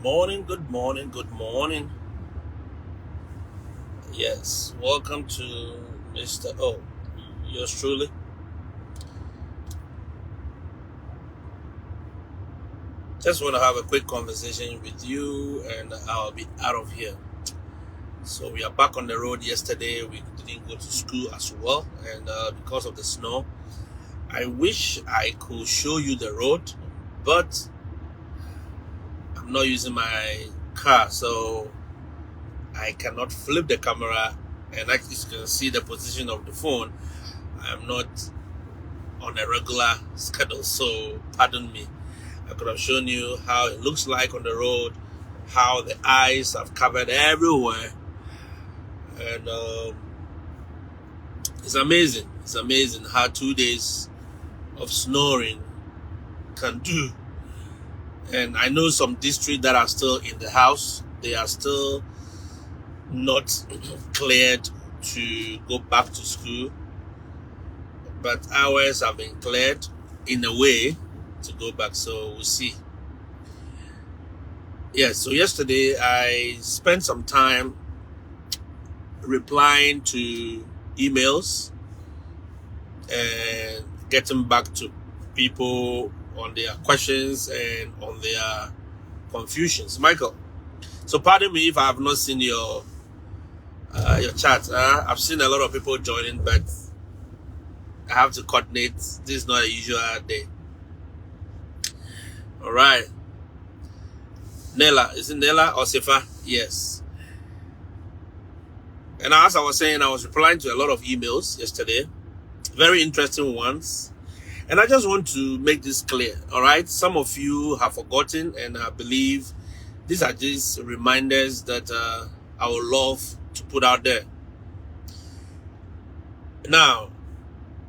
Morning, good morning, good morning. Yes, welcome to Mr. O. Yours truly. Just want to have a quick conversation with you and I'll be out of here. So we are back on the road. Yesterday we didn't go to school as well, and because of the snow, I wish I could show you the road, but I'm not using my car, so I cannot flip the camera, and as you can see the position of the phone, I'm not on a regular schedule, so pardon me. I could have shown you how it looks like on the road, how the ice have covered everywhere, and it's amazing. It's amazing how 2 days of snowing can do. And I know some districts that are still in the house, they are still not cleared to go back to school, but ours have been cleared in a way to go back, so we'll see. Yeah, so yesterday I spent some time replying to emails and getting back to people on their questions and on their confusions. Michael, so pardon me if I have not seen your chat. I've seen a lot of people joining, but I have to coordinate. This is not a usual day. All right. Nella, is it Nella or Sefa? Yes. And as I was saying, I was replying to a lot of emails yesterday, very interesting ones. And I just want to make this clear, all right? Some of you have forgotten, and I believe these are just reminders that I would love to put out there. Now,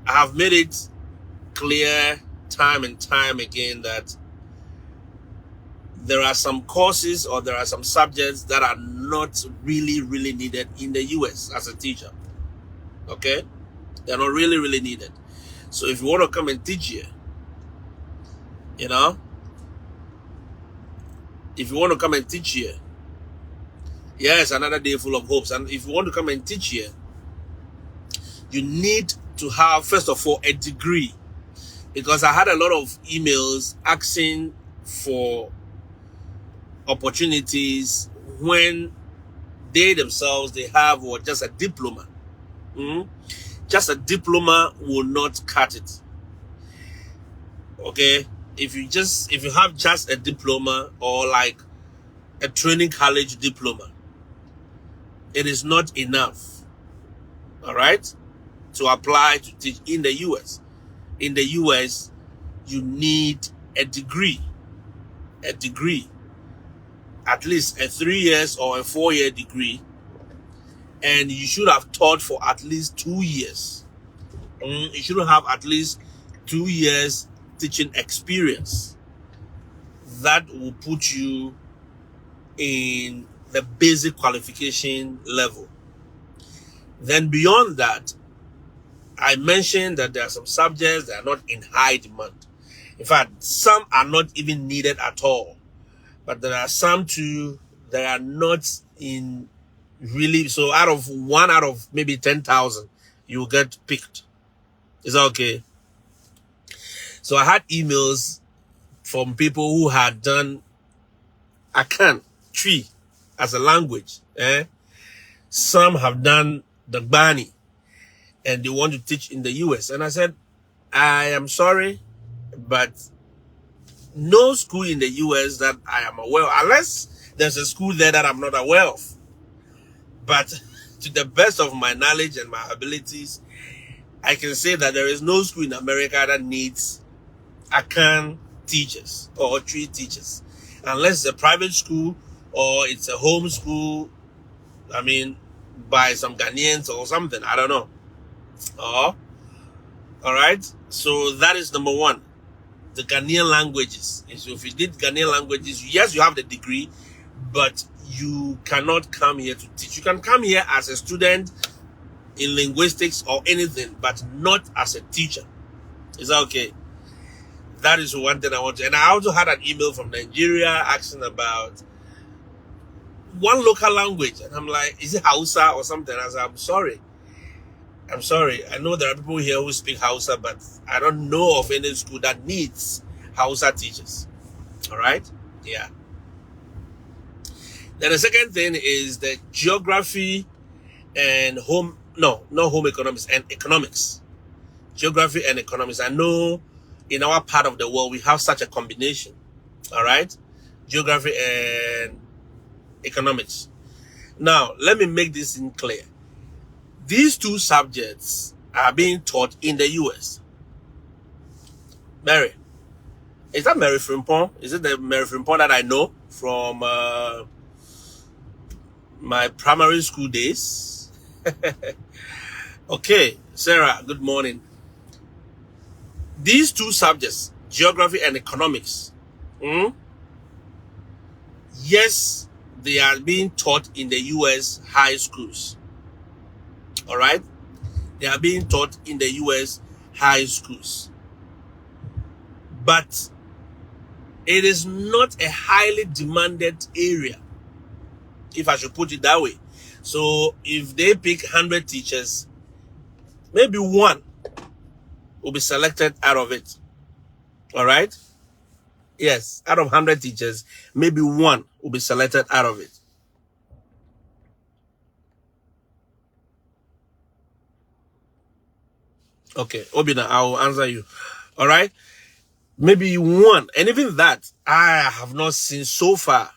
I have made it clear time and time again that there are some courses or there are some subjects that are not really needed in the US as a teacher. Okay? They're not really needed. So if you want to come and teach here, if you want to come and teach here, yes, another day full of hopes. And if you want to come and teach here, you need to have, first of all, a degree. Because I had a lot of emails asking for opportunities when they themselves, they have just a diploma. Just a diploma will not cut it. Okay? If you have just a diploma or like a training college diploma, it is not enough. All right? To apply to teach in the US. In the US, you need a degree. A degree. At least a 3 years or a 4-year degree. And you should have taught for at least 2 years. You should have at least 2 years teaching experience. That will put you in the basic qualification level. Then beyond that, I mentioned that there are some subjects that are not in high demand. In fact, some are not even needed at all. But there are some too that are not in really. So out of maybe 10,000, you get picked. Is that okay? So I had emails from people who had done Akan, Tree as a language. Some have done the Bani and they want to teach in the US. And I said, I am sorry, but no school in the US that I am aware of, unless there's a school there that I'm not aware of. But to the best of my knowledge and my abilities, I can say that there is no school in America that needs Akan teachers or Tree teachers. Unless it's a private school or it's a home school, by some Ghanaians or something. I don't know. All right. So that is number one. The Ghanaian languages. So if you did Ghanaian languages, yes, you have the degree, but you cannot come here to teach. You can come here as a student in linguistics or anything, but not as a teacher. Is that okay? That is one thing I want to. And I also had an email from Nigeria asking about one local language. And I'm like, is it Hausa or something? I said, I'm sorry. I'm sorry. I know there are people here who speak Hausa, but I don't know of any school that needs Hausa teachers. All right? Yeah. Then the second thing is the geography and not home economics, and economics. Geography and economics. I know in our part of the world, we have such a combination. All right? Geography and economics. Now, let me make this in clear. These two subjects are being taught in the US. Mary. Is that Mary Frimpong? Is it the Mary Frimpong that I know from my primary school days? Okay, Sarah, good morning. These two subjects, geography and economics, yes, they are being taught in the US high schools. All right? They are being taught in the US high schools. But it is not a highly demanded area, if I should put it that way. So if they pick 100 teachers, maybe one will be selected out of it. All right? Yes, out of 100 teachers, maybe one will be selected out of it. Okay, Obina, I will answer you. All right? Maybe one. And even that, I have not seen so far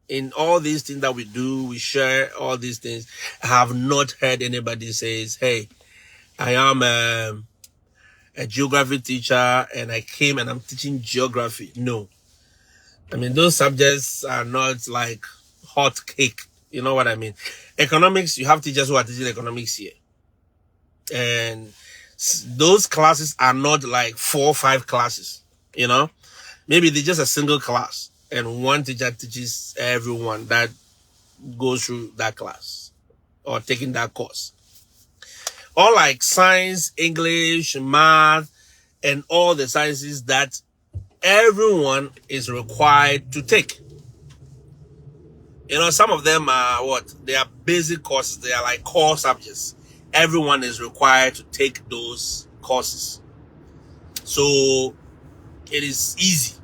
in all these things that we do, we share all these things. I have not heard anybody says, hey, I am a geography teacher and I came and I'm teaching geography. No. I mean, those subjects are not like hot cake. You know what I mean? Economics, you have teachers who are teaching economics here. And those classes are not like 4 or 5 classes, you know? Maybe they're just a single class and one teacher teaches everyone that goes through that class or taking that course. Or like science, English, math, and all the sciences that everyone is required to take. You know, some of them are what? They are basic courses. They are like core subjects. Everyone is required to take those courses. So it is easy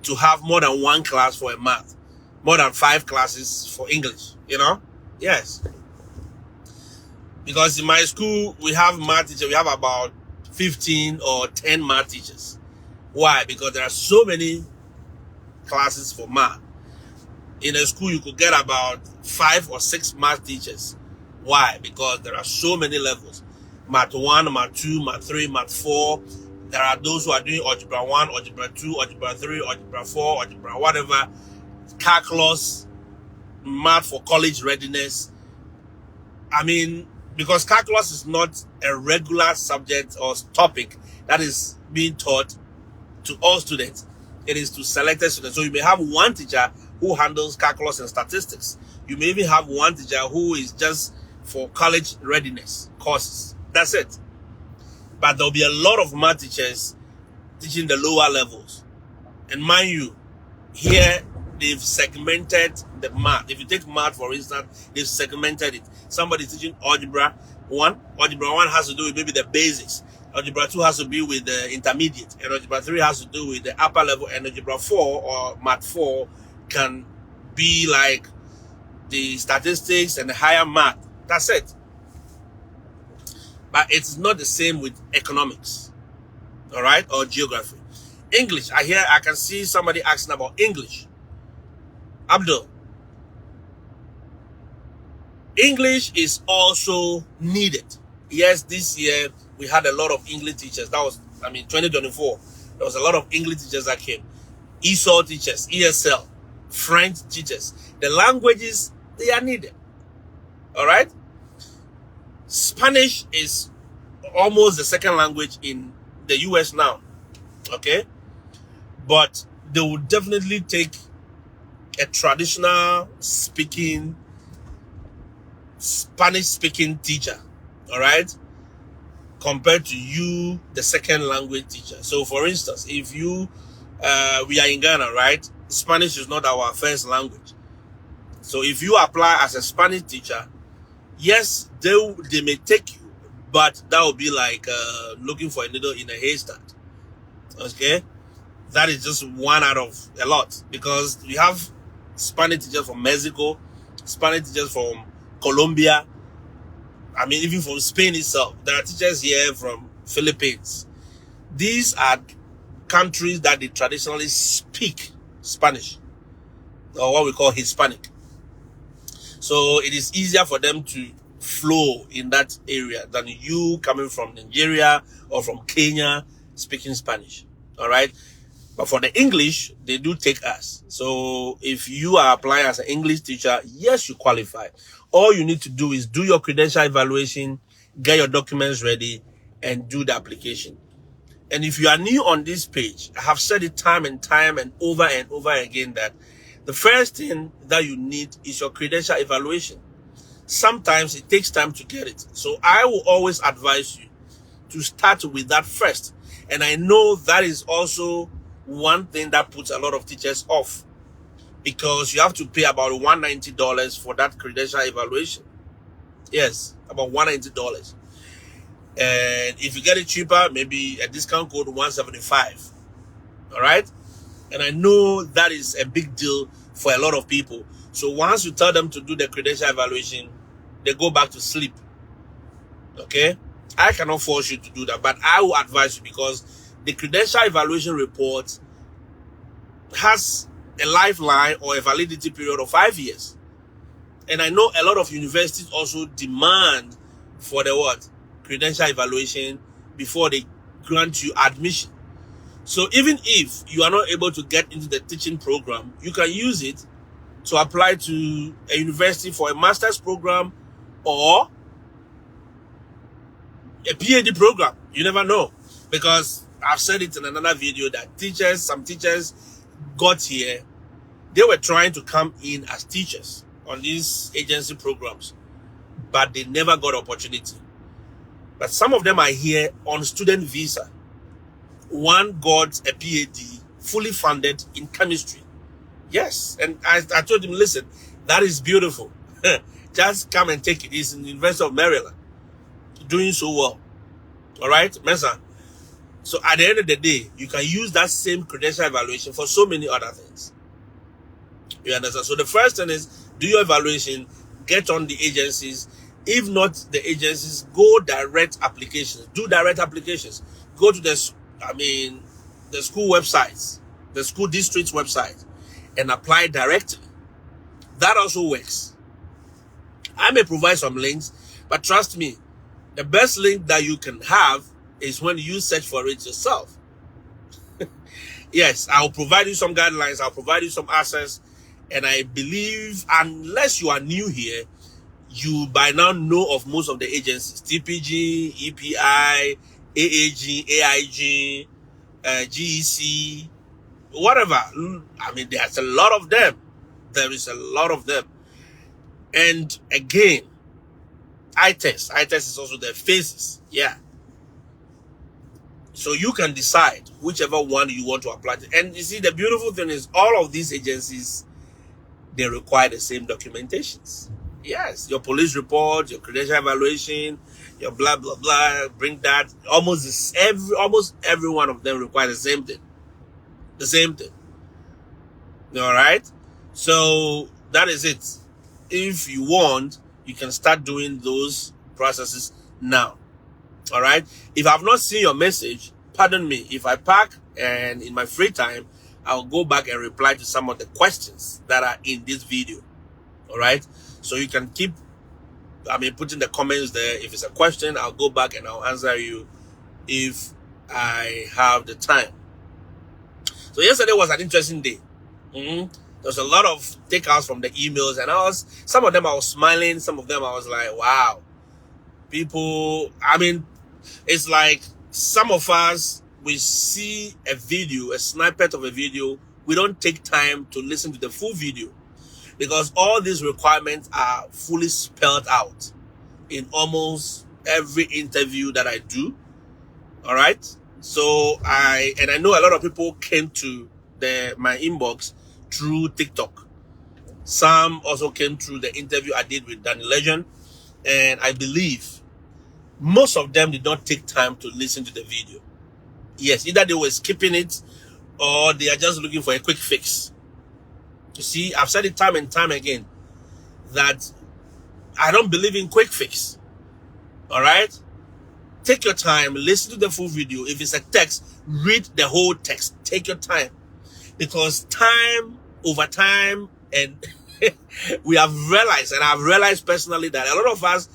to have more than one class for a math, more than 5 classes for English, you know? Yes. Because in my school, we have math teachers. We have about 15 or 10 math teachers. Why? Because there are so many classes for math. In a school, you could get about 5 or 6 math teachers. Why? Because there are so many levels. Math 1, Math 2, Math 3, Math 4. There are those who are doing Algebra 1, Algebra 2, Algebra 3, Algebra 4, Algebra whatever. Calculus, math for college readiness. I mean, because calculus is not a regular subject or topic that is being taught to all students. It is to selected students. So you may have one teacher who handles calculus and statistics. You may even have one teacher who is just for college readiness courses. That's it. But there'll be a lot of math teachers teaching the lower levels. And mind you, here they've segmented the math. If you take math, for instance, they've segmented it. Somebody teaching algebra 1. Algebra 1 has to do with maybe the basics. Algebra 2 has to be with the intermediate. And algebra 3 has to do with the upper level. And algebra 4 or math 4 can be like the statistics and the higher math. That's it. But it's not the same with economics. All right? Or geography. English. I can see somebody asking about English. Abdul. English is also needed. Yes, this year we had a lot of English teachers. That was, 2024. There was a lot of English teachers that came. ESOL teachers, ESL, French teachers. The languages, they are needed. All right? Spanish is almost the second language in the US now. Okay? But they will definitely take a traditional Spanish speaking teacher. All right? compared to you, the second language teacher. So for instance, if you, we are in Ghana, right? Spanish is not our first language. So if you apply as a Spanish teacher, yes, they may take you, but that will be like looking for a needle in a haystack. Okay? That is just one out of a lot, because we have Spanish teachers from Mexico, Spanish teachers from Colombia, I mean, even from Spain itself. There are teachers here from Philippines. These are countries that they traditionally speak Spanish, or what we call Hispanic. So it is easier for them to flow in that area than you coming from Nigeria or from Kenya speaking Spanish. All right. But for the English, they do take us. So if you are applying as an English teacher, yes, you qualify. All you need to do is do your credential evaluation, get your documents ready, and do the application. And if you are new on this page, I have said it time and over again that the first thing that you need is your credential evaluation. Sometimes it takes time to get it. So I will always advise you to start with that first. And I know that is also one thing that puts a lot of teachers off, because you have to pay about $190 for that credential evaluation. Yes, about $190. And if you get it cheaper, maybe a discount code $175. All right. And I know that is a big deal for a lot of people. So once you tell them to do the credential evaluation, they go back to sleep. Okay. I cannot force you to do that, but I will advise you, because the credential evaluation report has a lifeline or a validity period of 5 years. And I know a lot of universities also demand for the what? Credential evaluation before they grant you admission. So even if you are not able to get into the teaching program, you can use it to apply to a university for a master's program or a PhD program. You never know, because I've said it in another video that some teachers got here, they were trying to come in as teachers on these agency programs, but they never got opportunity. But some of them are here on student visa. One got a PhD, fully funded in chemistry. Yes, and I told him, listen, that is beautiful. Just come and take it. He's in the University of Maryland, doing so well. All right, Mesa. So at the end of the day, you can use that same credential evaluation for so many other things. You understand? So the first thing is, do your evaluation, get on the agencies. If not the agencies, go direct applications. Do direct applications. Go to the school websites, the school district's website, and apply directly. That also works. I may provide some links, but trust me, the best link that you can have is when you search for it yourself. Yes, I'll provide you some guidelines. I'll provide you some access. And I believe, unless you are new here, you by now know of most of the agencies: TPG, EPI, AAG, AIG, GEC, whatever. I mean, there's a lot of them. There is a lot of them. And again, ITES. ITES is also their phases. Yeah. So you can decide whichever one you want to apply to. And you see, the beautiful thing is all of these agencies, they require the same documentations. Yes, your police report, your credential evaluation, your blah, blah, blah, bring that. Almost every one of them require the same thing. The same thing. All right? So that is it. If you want, you can start doing those processes now. All right? If I've not seen your message, pardon me. If I park and in my free time, I'll go back and reply to some of the questions that are in this video. All right? So you can keep, putting the comments there. If it's a question, I'll go back and I'll answer you if I have the time. So yesterday was an interesting day. There was a lot of takeouts from the emails, and some of them I was smiling, some of them I was like, wow. People, it's like some of us, we see a video, a snippet of a video, we don't take time to listen to the full video, because all these requirements are fully spelled out in almost every interview that I do. All right. So I know a lot of people came to my inbox through TikTok. Some also came through the interview I did with Danny Legend, and I believe most of them did not take time to listen to the video. Yes, either they were skipping it or they are just looking for a quick fix. You see, I've said it time and time again that I don't believe in quick fix. All right? Take your time, listen to the full video. If it's a text, read the whole text. Take your time. Because time over time, and we have realized, and I've realized personally, that a lot of us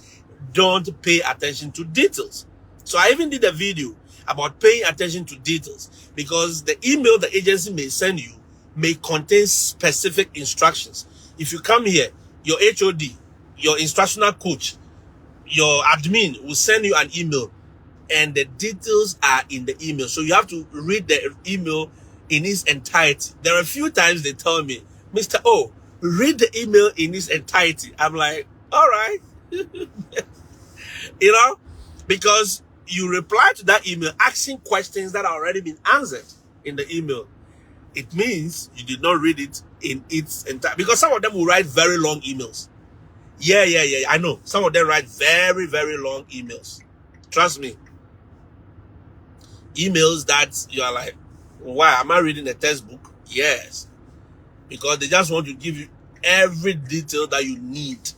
don't pay attention to details. So I even did a video about paying attention to details, because the email the agency may send you may contain specific instructions. If you come here, your HOD, your instructional coach, your admin will send you an email, and the details are in the email. So you have to read the email in its entirety. There are a few times they tell me, Mr. O, read the email in its entirety. I'm like, all right. You know, because you reply to that email asking questions that are already been answered in the email. It means you did not read it in its entirety. Because some of them will write very long emails. Yeah. I know. Some of them write very, very long emails. Trust me. Emails that you are like, why am I reading a textbook? Yes. Because they just want to give you every detail that you need,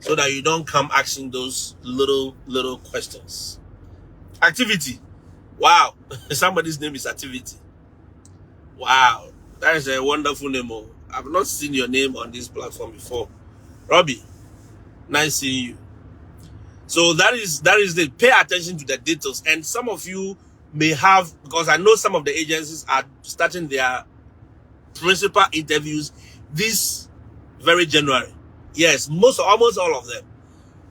so that you don't come asking those little questions. Activity. Wow. Somebody's name is Activity. Wow. That is a wonderful name. I've not seen your name on this platform before. Robbie, nice seeing you. So that is the pay attention to the details. And some of you may have, because I know some of the agencies are starting their principal interviews this very January. Yes, almost all of them.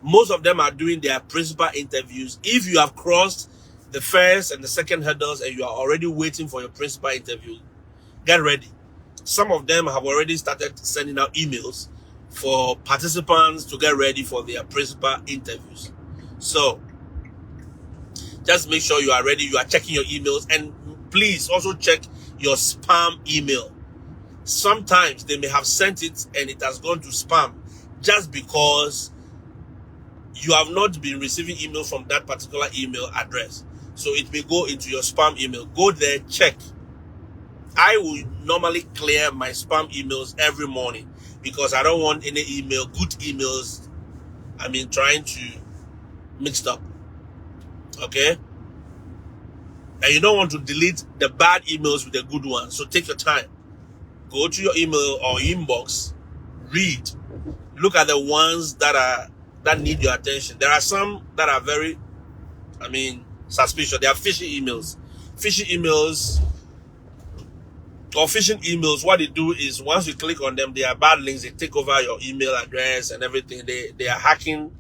Most of them are doing their principal interviews. If you have crossed the first and the second hurdles and you are already waiting for your principal interview, get ready. Some of them have already started sending out emails for participants to get ready for their principal interviews. So just make sure you are ready. You are checking your emails, and please also check your spam email. Sometimes they may have sent it and it has gone to spam just because you have not been receiving email from that particular email address. So it may go into your spam email. Go there, check. I will normally clear my spam emails every morning because I don't want any good emails, trying to mix up. Okay? And you don't want to delete the bad emails with the good ones. So take your time. Go to your email or inbox, read, look at the ones that need your attention. There are some that are very, suspicious. They are phishing emails. Phishing emails, what they do is once you click on them, they are bad links. They take over your email address and everything. They are hacking,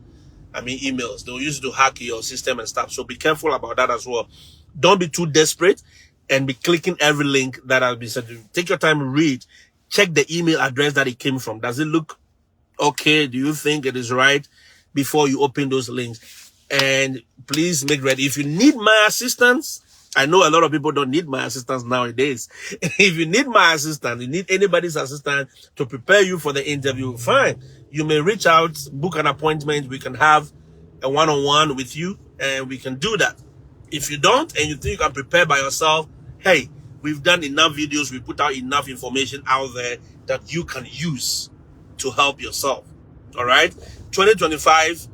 emails. They'll use it to hack your system and stuff. So be careful about that as well. Don't be too desperate and be clicking every link that has been sent to you. Take your time, read, check the email address that it came from. Does it look okay? Do you think it is right before you open those links? And please make ready. If you need my assistance, I know a lot of people don't need my assistance nowadays. If you need my assistance, you need anybody's assistance to prepare you for the interview, fine. You may reach out, book an appointment. We can have a one-on-one with you and we can do that. If you don't and you think you can prepare by yourself, hey, we've done enough videos, we put out enough information out there that you can use to help yourself. All right? 2025,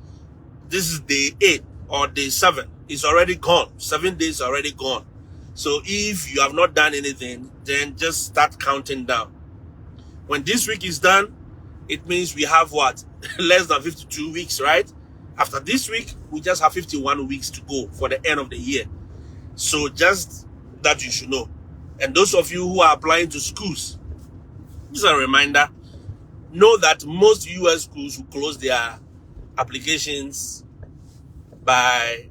this is day 8 or day 7. It's already gone. 7 days already gone. So if you have not done anything, then just start counting down. When this week is done, it means we have what? Less than 52 weeks, right? After this week, we just have 51 weeks to go for the end of the year. So just that you should know. And those of you who are applying to schools, this is a reminder. Know that most US schools will close their applications by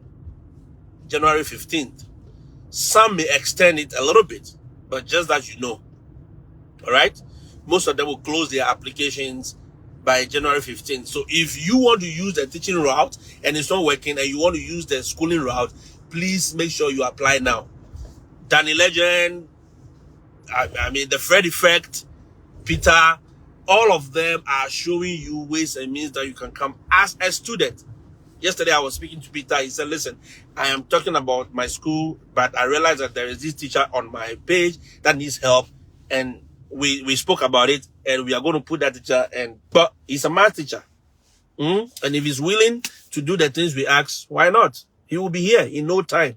January 15th. Some may extend it a little bit, but just that you know. All right? Most of them will close their applications by January 15th. So if you want to use the teaching route and it's not working and you want to use the schooling route, please make sure you apply now. Danny Legend, I mean, the Fred Effect, Peter, all of them are showing you ways and means that you can come as a student. Yesterday, I was speaking to Peter. He said, listen, I am talking about my school, but I realized that there is this teacher on my page that needs help. And we spoke about it, and we are going to put that teacher, but he's a math teacher. And if he's willing to do the things we ask, why not? He will be here in no time.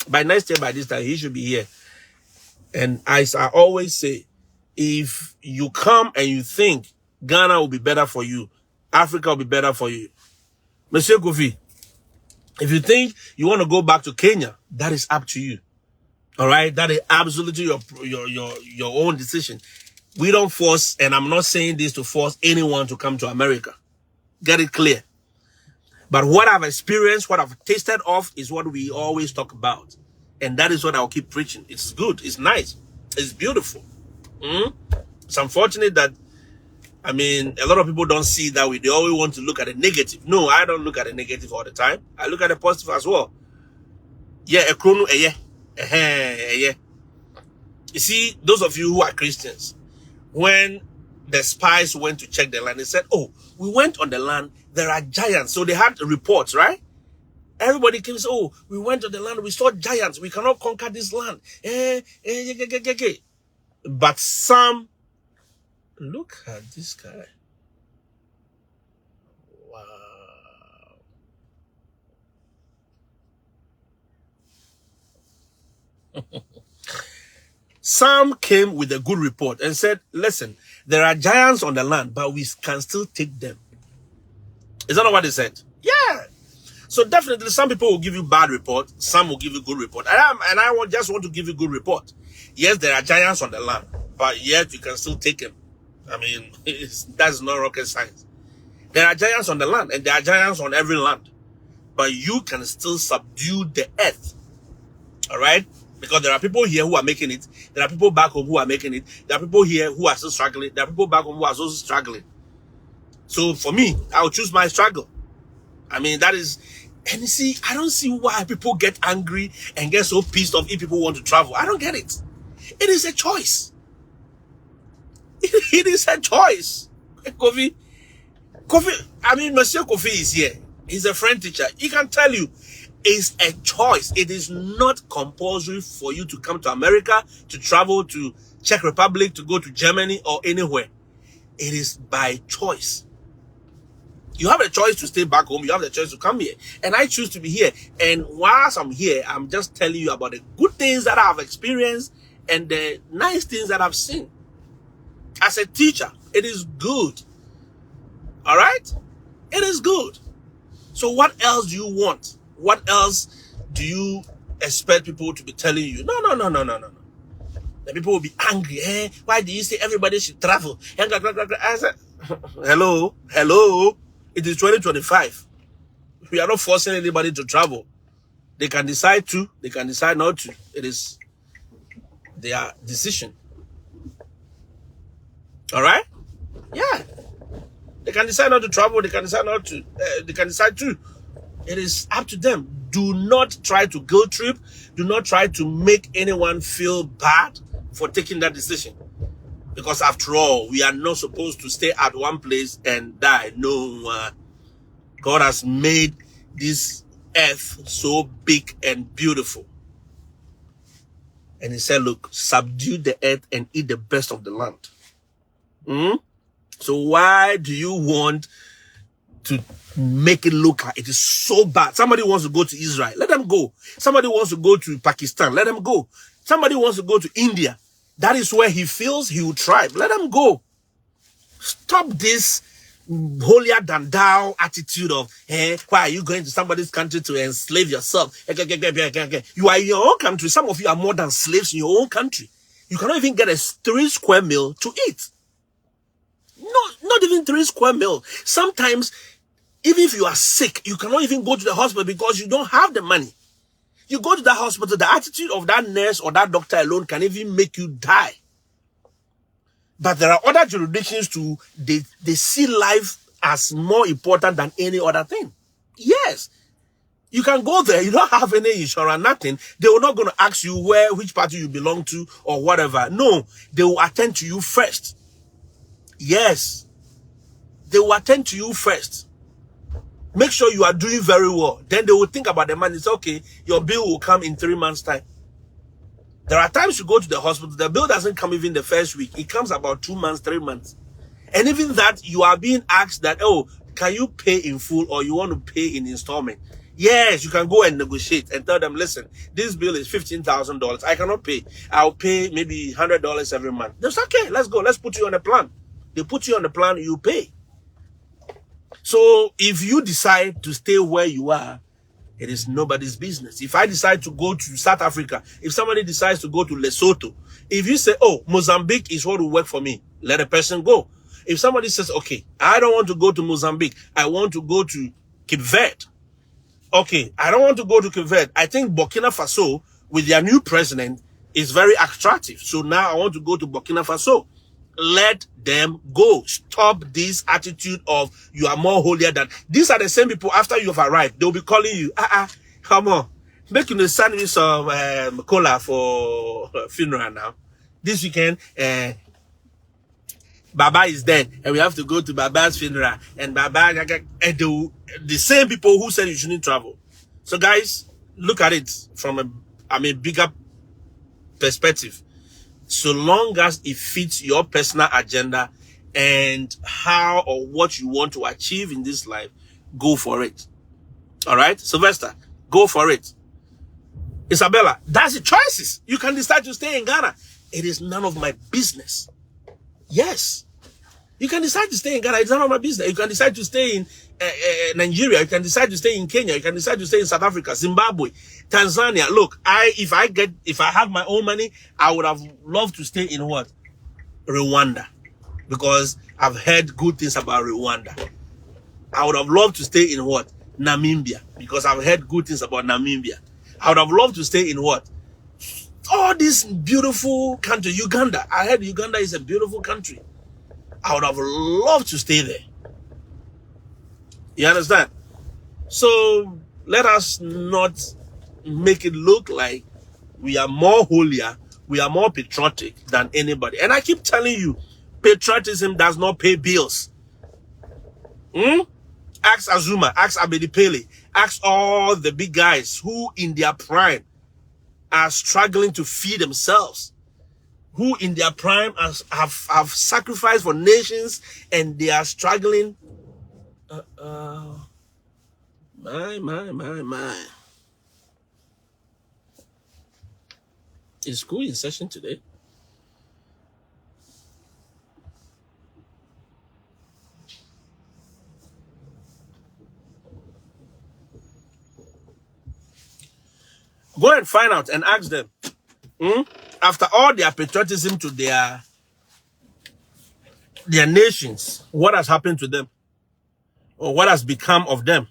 By next year, by this time, he should be here. And as I always say, if you come and you think Ghana will be better for you, Africa will be better for you, Monsieur Kofi, if you think you want to go back to Kenya, that is up to you. All right? That is absolutely your own decision. We don't force, and I'm not saying this to force anyone to come to America. Get it clear. But what I've experienced, what I've tasted of is what we always talk about. And that is what I'll keep preaching. It's good. It's nice. It's beautiful. It's unfortunate that, I mean, a lot of people don't see that way. They always want to look at the negative. No, I don't look at the negative all the time. I look at the positive as well. Yeah, a chrono, yeah. You see, those of you who are Christians, when the spies went to check the land, they said, oh, we went on the land, there are giants. So they had reports, right? Everybody came and said, oh, we went to the land, we saw giants, we cannot conquer this land. But some, look at this guy. Wow. Some came with a good report and said, listen, there are giants on the land, but we can still take them. Is that not what they said? Yeah. So definitely some people will give you bad report. Some will give you good report. And I just want to give you good report. Yes, there are giants on the land, but yet you can still take them. I mean, that's not rocket science. There are giants on the land and there are giants on every land, but you can still subdue the earth. All right? Because there are people here who are making it. There are people back home who are making it. There are people here who are still struggling. There are people back home who are also struggling. So for me, I'll choose my struggle. I mean, that is, and you see, I don't see why people get angry and get so pissed off if people want to travel. I don't get it. It is a choice. It is a choice. Kofi, I mean, Monsieur Kofi is here. He's a French teacher. He can tell you, it's a choice. It is not compulsory for you to come to America, to travel to Czech Republic, to go to Germany or anywhere. It is by choice. You have a choice to stay back home. You have the choice to come here. And I choose to be here. And whilst I'm here, I'm just telling you about the good things that I've experienced and the nice things that I've seen. As a teacher, it is good. All right? It is good. So what else do you want? What else do you expect people to be telling you? No. The people will be angry. Eh? Why do you say everybody should travel? I said, hello. It is 2025. We are not forcing anybody to travel. They can decide to. They can decide not to. It is their decision. All right? Yeah. They can decide not to travel. They can decide not to. They can decide to. It is up to them. Do not try to guilt trip. Do not try to make anyone feel bad for taking that decision. Because after all, we are not supposed to stay at one place and die. No. God has made this earth so big and beautiful. And he said, look, subdue the earth and eat the best of the land. So why do you want to make it look like it is so bad? Somebody wants to go to Israel. Let them go. Somebody wants to go to Pakistan. Let them go. Somebody wants to go to India. That is where he feels he will thrive. Let them go. Stop this holier than thou attitude of, why are you going to somebody's country to enslave yourself? You are in your own country. Some of you are more than slaves in your own country. You cannot even get a 3 square meal to eat. Not even 3 square meal. Sometimes, even if you are sick, you cannot even go to the hospital because you don't have the money. You go to that hospital, the attitude of that nurse or that doctor alone can even make you die. But there are other jurisdictions too, they see life as more important than any other thing. Yes. You can go there, you don't have any insurance, nothing. They were not going to ask you which party you belong to or whatever. No, they will attend to you first. Yes. They will attend to you first. Make sure you are doing very well. Then they will think about the money. It's okay, your bill will come in 3 months' time. There are times you go to the hospital, the bill doesn't come even the first week. It comes about 2 months, 3 months. And even that, you are being asked that, oh, can you pay in full or you want to pay in installment? Yes, you can go and negotiate and tell them, listen, this bill is $15,000. I cannot pay. I'll pay maybe $100 every month. That's okay. Let's go. Let's put you on a plan. They put you on the plan, you pay. So if you decide to stay where you are, it is nobody's business. If I decide to go to South Africa, if somebody decides to go to Lesotho, if you say, oh, Mozambique is what will work for me, let a person go. If somebody says, okay, I don't want to go to Mozambique, I want to go to Cape Verde. Okay, I don't want to go to Cape Verde. I think Burkina Faso, with their new president, is very attractive. So now I want to go to Burkina Faso. Let them go. Stop this attitude of you are more holier than. These are the same people after you've arrived. They'll be calling you. Come on. Make you send me some cola for funeral now. This weekend, Baba is dead, and we have to go to Baba's funeral. And Baba, and the same people who said you shouldn't travel. So guys, look at it from a bigger perspective. So long as it fits your personal agenda and how or what you want to achieve in this life, go for it. All right, Sylvester, go for it. Isabella, that's the choices. You can decide to stay in Ghana. It is none of my business. Yes. You can decide to stay in Ghana. It's none of my business. You can decide to stay in Nigeria. You can decide to stay in Kenya. You can decide to stay in South Africa, Zimbabwe, Tanzania. Look, if I have my own money, I would have loved to stay in what? Rwanda. Because I've heard good things about Rwanda. I would have loved to stay in what? Namibia. Because I've heard good things about Namibia. I would have loved to stay in what? All this beautiful country. Uganda. I heard Uganda is a beautiful country. I would have loved to stay there. You understand? So let us not make it look like we are more holier, we are more patriotic than anybody. And I keep telling you, patriotism does not pay bills. Ask Azuma, ask Abedi Pele, ask all the big guys who in their prime are struggling to feed themselves, who in their prime have sacrificed for nations and they are struggling. My. Is school in session today? Go and find out and ask them. After all their patriotism to their nations, what has happened to them? Or what has become of them?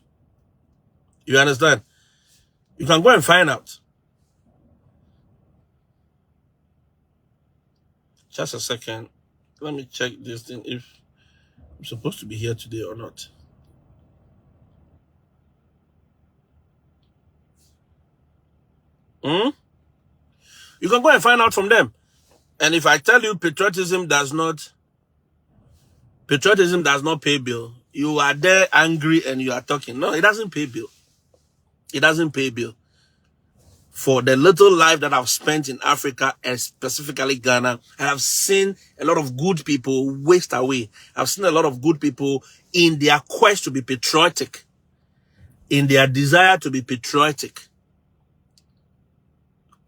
You understand? You can go and find out. Just a second. Let me check this thing if I'm supposed to be here today or not. You can go and find out from them. And if I tell you patriotism does not pay bill, you are there angry and you are talking. No, it doesn't pay bill. It doesn't pay bill. For the little life that I've spent in Africa and specifically Ghana, I have seen a lot of good people waste away. I've seen a lot of good people in their quest to be patriotic, in their desire to be patriotic,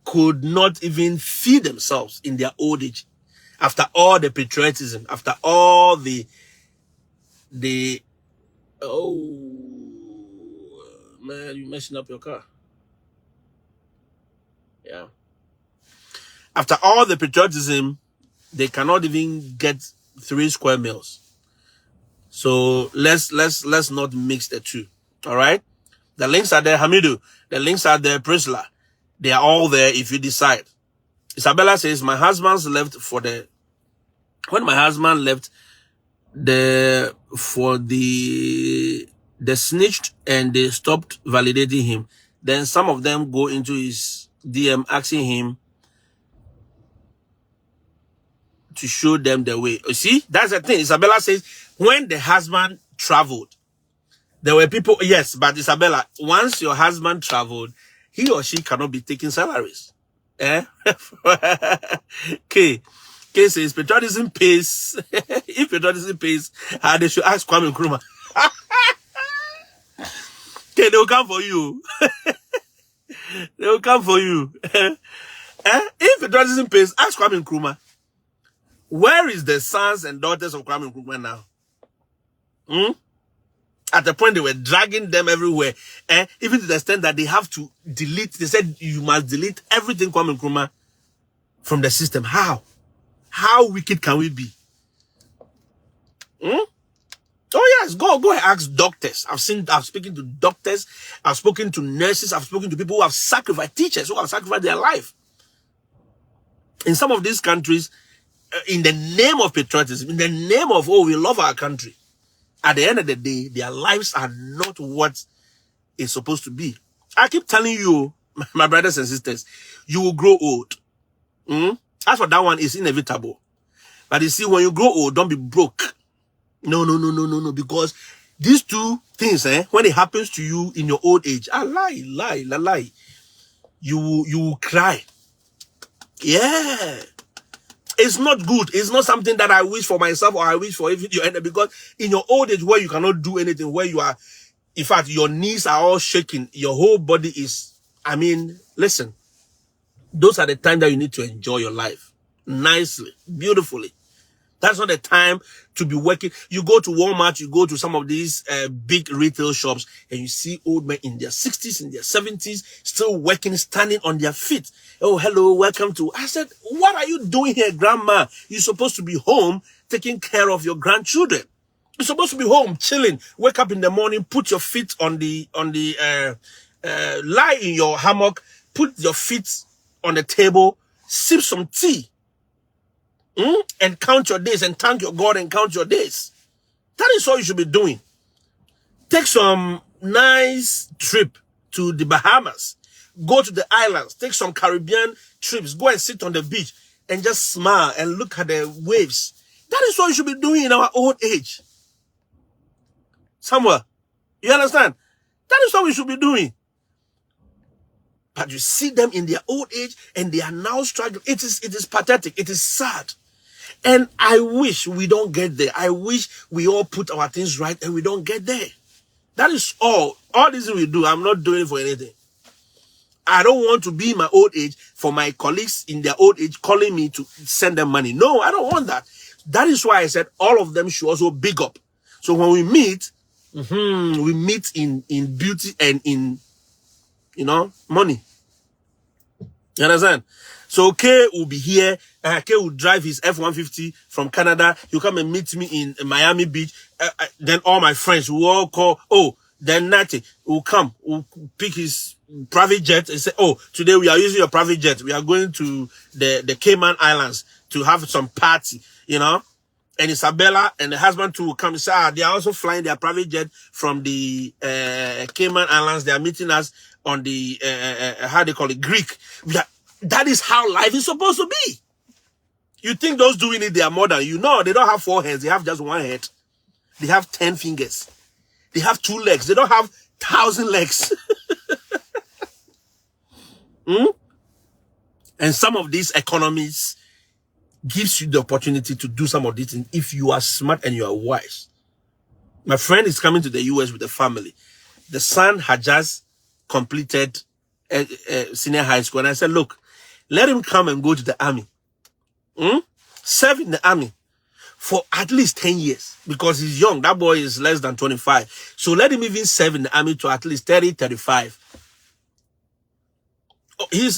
could not even feed themselves in their old age. After all the patriotism, after all the oh man, you're messing up your car. Yeah. After all the patriotism, they cannot even get 3 square meals. So let's not mix the two. All right. The links are there, Hamidu. The links are there, Priscilla. They are all there if you decide. Isabella says, my husband's left for the When my husband left the snitched and they stopped validating him, then some of them go into his DM asking him to show them the way. You see, that's the thing. Isabella says when the husband traveled, there were people, yes, but Isabella, once your husband traveled, he or she cannot be taking salaries. Eh? Okay. Okay, says patriotism pays. If patriotism pays, they should ask Kwame Nkrumah. Okay, they will come for you. They will come for you. If patriotism pays, ask Kwame Nkrumah. Where is the sons and daughters of Kwame Nkrumah now? At the point they were dragging them everywhere, even to the extent that they have to delete. They said you must delete everything Kwame Nkrumah from the system. How? How wicked can we be? Oh yes, go and ask doctors. I've spoken to doctors, I've spoken to nurses, I've spoken to people who have sacrificed, teachers who have sacrificed their life. In some of these countries, in the name of patriotism, in the name of, oh, we love our country, at the end of the day, their lives are not what it's supposed to be. I keep telling you, my brothers and sisters, you will grow old. As for that one, it's inevitable. But you see, when you grow old, don't be broke. No. Because these two things, when it happens to you in your old age, lie. You will cry. Yeah. It's not good. It's not something that I wish for myself or I wish for even your enemy, because in your old age where you cannot do anything, where you are, in fact, your knees are all shaking, your whole body is, listen, those are the times that you need to enjoy your life nicely, beautifully. That's not the time to be working. You go to Walmart, you go to some of these big retail shops, and you see old men in their 60s, in their 70s, still working, standing on their feet. Oh, hello, welcome to... I said, what are you doing here, grandma? You're supposed to be home taking care of your grandchildren. You're supposed to be home, chilling. Wake up in the morning, put your feet lie in your hammock, put your feet on the table, sip some tea. And count your days and thank your God and count your days. That is all you should be doing. Take some nice trip to the Bahamas. Go to the islands. Take some Caribbean trips. Go and sit on the beach and just smile and look at the waves. That is what you should be doing in our old age. Somewhere. You understand? That is what we should be doing. But you see them in their old age and they are now struggling. It is pathetic. It is sad. And I wish we don't get there. I wish we all put our things right and we don't get there. That is all. All this we do, I'm not doing it for anything. I don't want to be in my old age for my colleagues in their old age calling me to send them money. No, I don't want that. That is why I said all of them should also big up. So when we meet in beauty and in, money. You understand? So K will be here. K will drive his F-150 from Canada. He'll come and meet me in Miami Beach. Then all my friends will all call. Oh, then Natty will come. Will pick his private jet and say, oh, today we are using your private jet. We are going to the Cayman Islands to have some party, And Isabella and the husband too will come and say, they are also flying their private jet from the Cayman Islands. They are meeting us on the, how they call it, Greek. That is how life is supposed to be. You think those doing it, they are more than you. No, they don't have 4 hands. They have just 1 head. They have 10 fingers. They have 2 legs. They don't have 1,000 legs. And some of these economies gives you the opportunity to do some of these things if you are smart and you are wise. My friend is coming to the US with a family. The son had just completed senior high school. And I said, look, let him come and go to the army. Serve in the army for at least 10 years because he's young. That boy is less than 25. So let him even serve in the army to at least 30, 35.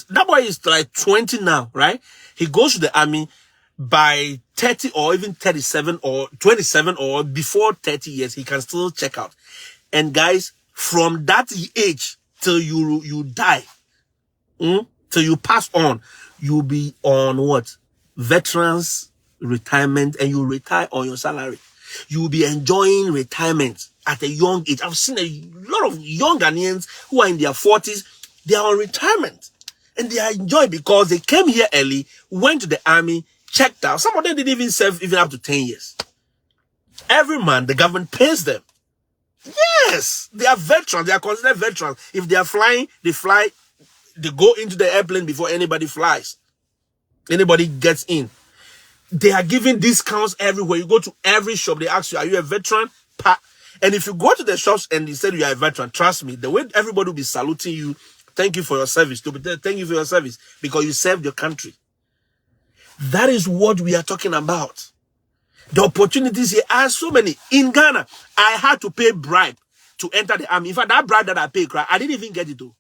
That boy is like 20 now, right? He goes to the army by 30 or even 37 or 27 or before 30 years. He can still check out. And guys, from that age till you die, till you pass on, you'll be on what? Veterans retirement and you retire on your salary. You will be enjoying retirement at a young age. I've seen a lot of young Ghanaians who are in their 40s. They are on retirement and they are enjoying because they came here early, went to the army, checked out. Some of them didn't even serve even up to 10 years. Every month, the government pays them. Yes, they are veterans. They are considered veterans. If they are flying, they fly. They go into the airplane before anybody flies. Anybody gets in. They are giving discounts everywhere. You go to every shop, they ask you, are you a veteran? And if you go to the shops and they said you are a veteran, trust me, the way everybody will be saluting you, thank you for your service. Thank you for your service because you served your country. That is what we are talking about. The opportunities here are so many. In Ghana, I had to pay bribe to enter the army. In fact, that bribe that I paid, I didn't even get it though.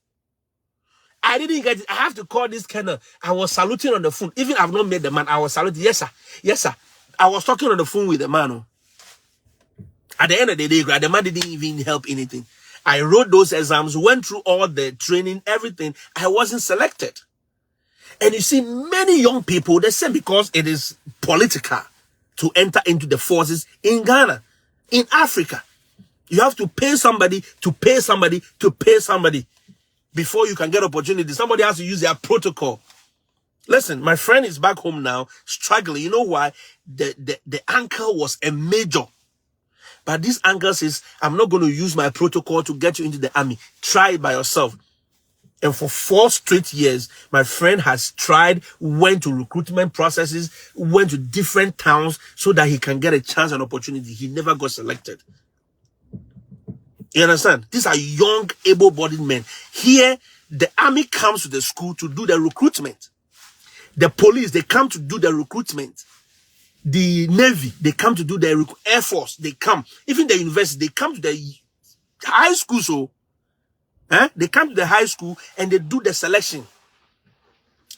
I didn't get it. I have to call this colonel. I was saluting on the phone. Even I've not met the man. I was saluting. Yes, sir. Yes, sir. I was talking on the phone with the man. Oh. At the end of the day, the man didn't even help anything. I wrote those exams, went through all the training, everything. I wasn't selected. And you see, many young people, they say because it is political to enter into the forces in Ghana, in Africa. You have to pay somebody to pay somebody to pay somebody before you can get opportunity. Somebody has to use their protocol. Listen, my friend is back home now, struggling. You know why? The uncle was a major. But this uncle says, I'm not going to use my protocol to get you into the army. Try it by yourself. And for 4 straight years, my friend has tried, went to recruitment processes, went to different towns so that he can get a chance and opportunity. He never got selected. You understand? These are young, able-bodied men. Here, the army comes to the school to do the recruitment. The police, they come to do the recruitment. The Navy, they come to do the Air Force, they come. Even the university, they come to the high school, so they come to the high school and they do the selection.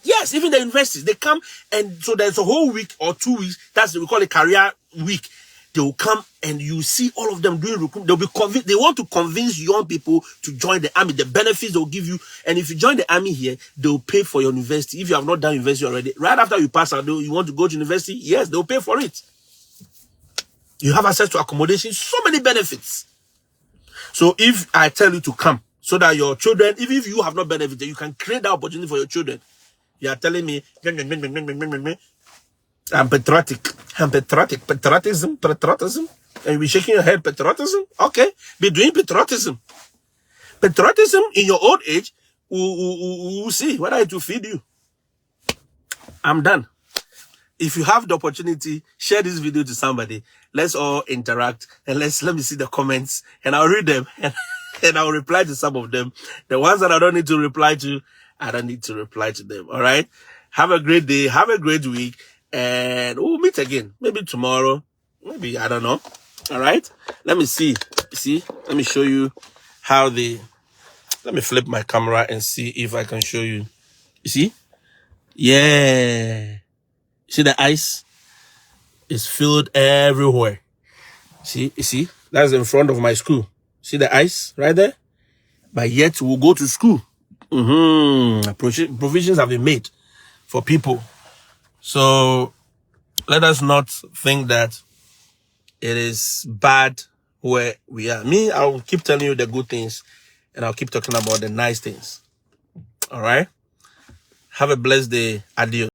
Yes, even the universities, they come, and so there's a whole week or 2 weeks, that's we call it career week. They will come and you see all of them doing recruitment. They'll be convinced, they want to convince young people to join the army, the benefits they'll give you. And if you join the army here, they'll pay for your university. If you have not done university already, right after you pass out, you want to go to university? Yes, they'll pay for it. You have access to accommodation, so many benefits. So if I tell you to come, so that your children, even if you have not benefited, you can create that opportunity for your children. You are telling me, I'm patriotic. I'm patriotic. Patriotism. And you'll be shaking your head, patriotism? Okay. Be doing patriotism. Patriotism in your old age, we'll see whether it will feed you. I'm done. If you have the opportunity, share this video to somebody. Let's all interact and let me see the comments and I'll read them and I'll reply to some of them. The ones that I don't need to reply to, I don't need to reply to them. All right. Have a great day. Have a great week. And we'll meet again. Maybe tomorrow. Maybe, I don't know. All right. Let me see. See, let me show you how let me flip my camera and see if I can show you. You see? Yeah. See the ice? It's filled everywhere. See? You see? That's in front of my school. See the ice right there? But yet we'll go to school. Provisions have been made for people. So let us not think that it is bad where we are. Me, I'll keep telling you the good things and I'll keep talking about the nice things. All right? Have a blessed day. Adios.